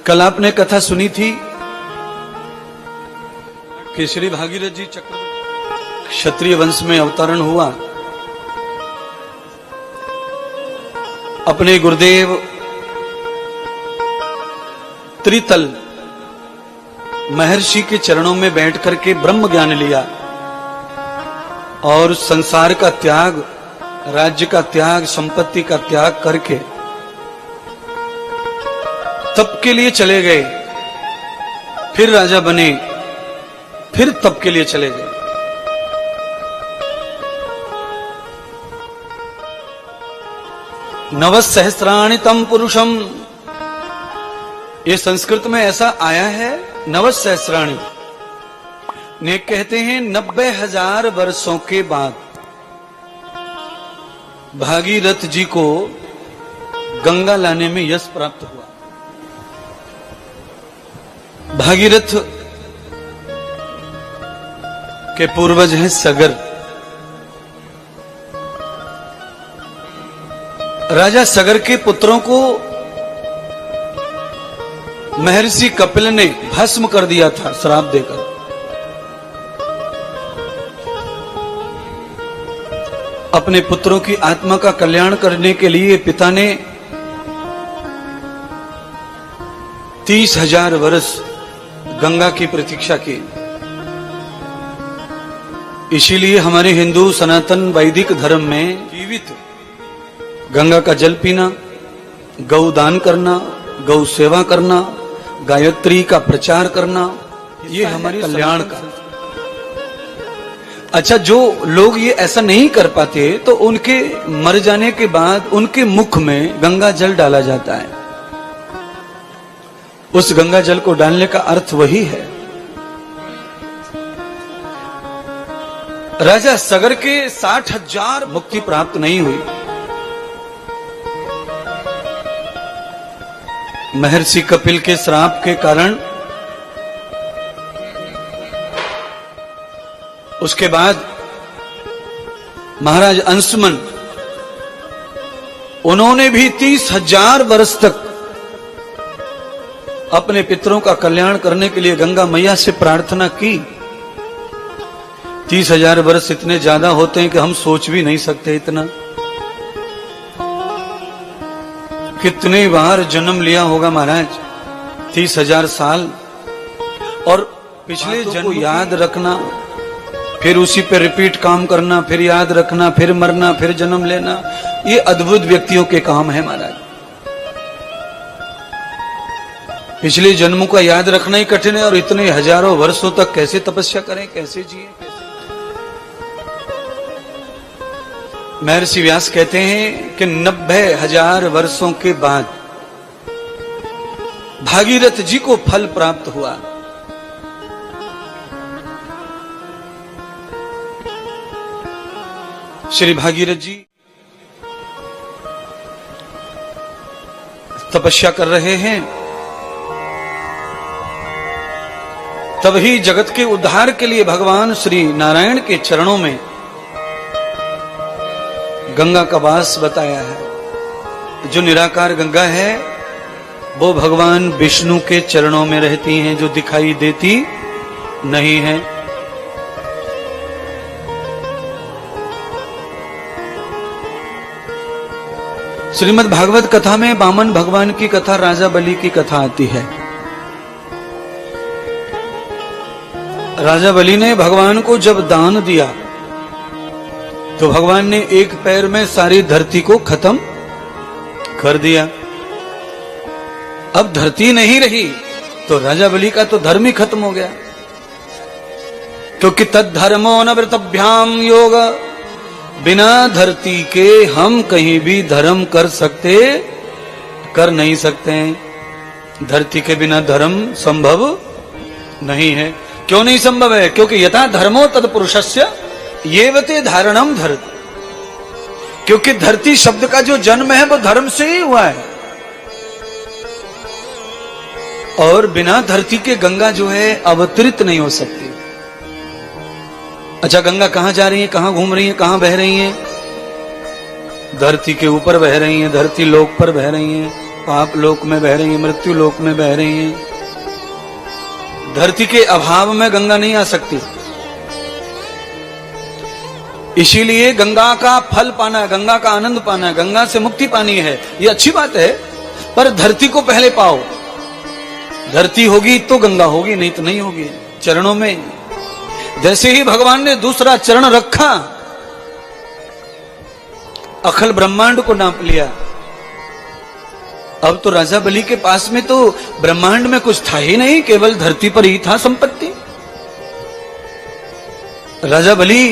कल आपने कथा सुनी थी कि श्री भागीरथ जी चक्रवर्ती क्षत्रिय वंश में अवतरण हुआ। अपने गुरुदेव त्रितल महर्षि के चरणों में बैठ करके ब्रह्म ज्ञान लिया और संसार का त्याग, राज्य का त्याग, संपत्ति का त्याग करके तप के लिए चले गए। फिर राजा बने, फिर तप के लिए चले गए। नवसहस्राणि तम पुरुषम, ये संस्कृत में ऐसा आया है। नवसहस्राणि ने कहते हैं 90,000 वर्षों के बाद भागीरथ जी को गंगा लाने में यश प्राप्त हुआ। भागीरथ के पूर्वज हैं सगर। राजा सगर के पुत्रों को महर्षि कपिल ने भस्म कर दिया था श्राप देकर। अपने पुत्रों की आत्मा का कल्याण करने के लिए पिता ने 30,000 वर्ष गंगा की प्रतीक्षा की। इसीलिए हमारे हिंदू सनातन वैदिक धर्म में जीवित गंगा का जल पीना, गौ दान करना, गौ सेवा करना, गायत्री का प्रचार करना, ये हमारे कल्याण का। अच्छा, जो लोग ये ऐसा नहीं कर पाते तो उनके मर जाने के बाद उनके मुख में गंगा जल डाला जाता है। उस गंगा जल को डालने का अर्थ वही है। राजा सगर के 60,000 मुक्ति प्राप्त नहीं हुई। महर्षि कपिल के श्राप के कारण उसके बाद महाराज अंशुमन, उन्होंने भी 30,000 वर्ष तक अपने पितरों का कल्याण करने के लिए गंगा मैया से प्रार्थना की। 30,000 वर्ष इतने ज्यादा होते हैं कि हम सोच भी नहीं सकते। इतना कितने बार जन्म लिया होगा महाराज, 30,000 साल। और पिछले जन्म को याद रखना, फिर उसी पे रिपीट काम करना, फिर याद रखना, फिर मरना, फिर जन्म लेना, ये अद्भुत व्यक्तियों के काम है महाराज। पिछले जन्मों का याद रखना ही कठिन है और इतने हजारों वर्षों तक कैसे तपस्या करें, कैसे जिए, कैसे। महर्षि व्यास कहते हैं कि 90,000 वर्षों के बाद भागीरथ जी को फल प्राप्त हुआ। श्री भागीरथ जी तपस्या कर रहे हैं, तभी जगत के उद्धार के लिए भगवान श्री नारायण के चरणों में गंगा का वास बताया है। जो निराकार गंगा है वो भगवान विष्णु के चरणों में रहती हैं, जो दिखाई देती नहीं है। श्रीमद् भागवत कथा में वामन भगवान की कथा, राजा बलि की कथा आती है। राजा बलि ने भगवान को जब दान दिया तो भगवान ने एक पैर में सारी धरती को खत्म कर दिया। अब धरती नहीं रही तो राजा बलि का तो धर्म ही खत्म हो गया, क्योंकि तद्धर्मो न वृतभ्याम योग, बिना धरती के हम कहीं भी धर्म कर नहीं सकते हैं। धरती के बिना धर्म संभव नहीं है। क्यों नहीं संभव है? क्योंकि यथा धर्मो तद पुरुषस्य येवते धारणम धरती, क्योंकि धरती शब्द का जो जन्म है वो धर्म से ही हुआ है। और बिना धरती के गंगा जो है अवतरित नहीं हो सकती। अच्छा, गंगा कहां जा रही है, कहां घूम रही है, कहां बह रही है? धरती के ऊपर बह रही है, धरती लोक पर बह रही है। पाप लोक में बह रही हैं, मृत्यु लोक में बह रही हैं। धरती के अभाव में गंगा नहीं आ सकती। इसीलिए गंगा का फल पाना है, गंगा का आनंद पाना है, गंगा से मुक्ति पानी है, ये अच्छी बात है। पर धरती को पहले पाओ। धरती होगी तो गंगा होगी, नहीं तो नहीं होगी। चरणों में जैसे ही भगवान ने दूसरा चरण रखा, अखिल ब्रह्मांड को नाप लिया। अब तो राजा बलि के पास में तो ब्रह्मांड में कुछ था ही नहीं, केवल धरती पर ही था संपत्ति। राजा बलि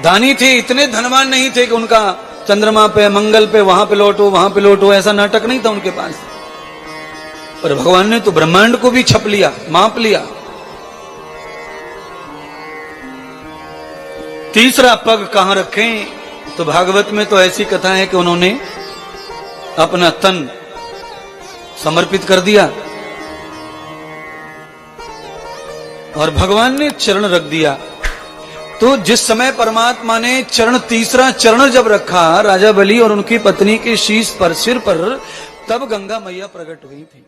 दानी थे, इतने धनवान नहीं थे कि उनका चंद्रमा पे, मंगल पे, वहां पे लौटो, वहां पे लौटो, ऐसा नाटक नहीं था उनके पास। पर भगवान ने तो ब्रह्मांड को भी छप लिया, माप लिया। तीसरा पग कहां रखें? तो भागवत में तो ऐसी कथा है कि उन्होंने अपना तन समर्पित कर दिया और भगवान ने चरण रख दिया। तो जिस समय परमात्मा ने चरण, तीसरा चरण जब रखा राजा बलि और उनकी पत्नी के शीश पर, सिर पर, तब गंगा मैया प्रकट हुई थी।